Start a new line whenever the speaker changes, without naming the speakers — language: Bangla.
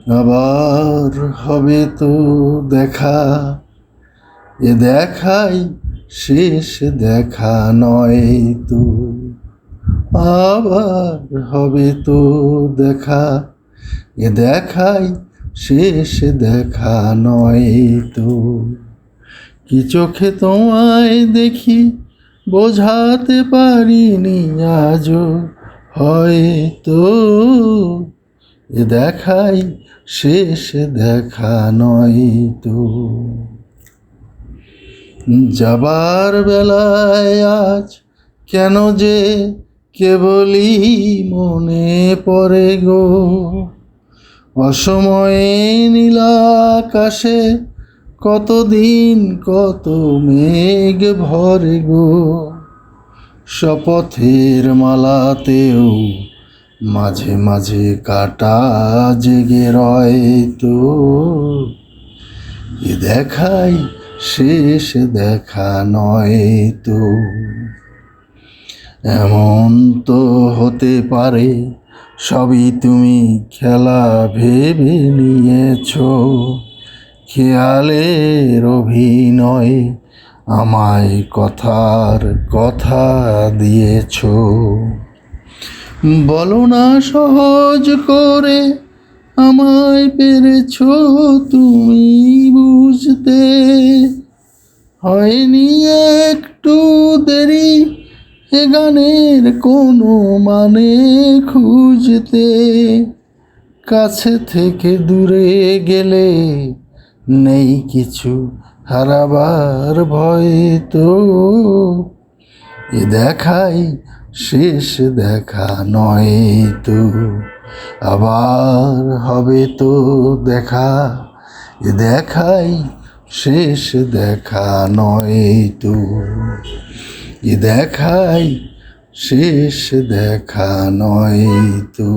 আবার হবে তো দেখা, এ দেখাই শেষ দেখা নয় তো। আবার হবে তো দেখা, এ দেখাই শেষ দেখা নয় তো। কি চোখে তোমায় দেখি বোঝাতে পারিনি আজও, হয়তো এ দেখাই শেষ দেখা নয় তো। যাবার বেলায় আজ কেন যে কেবলই মনে পড়ে গো, অসময়ে নীলাকাশে কতদিন কত মেঘ ভরে গো। শপথের মালাতেও মাঝে মাঝে কাটা জেগে রয় তো। এ দেখাই শেষ দেখা নয় তো। এমন তো হতে পারে সবই তুমি খেলা ভেবে নিয়েছ, খেয়ালের অভিনয় আমায় কথার কথা দিয়েছ। বলো না সহজ করে আমায় পেরেছ তুমি বুঝতে, হয়নি একটু দেরি এ গানের কোনো মানে খুঁজতে। কাছে থেকে দূরে গেলে নেই কিছু হারাবার ভয় তো। এ দেখাই শেষ দেখা নয় তো। আবার হবে তো দেখা, এ দেখাই শেষ দেখা নয় তো। এ দেখাই শেষ দেখা নয় তো।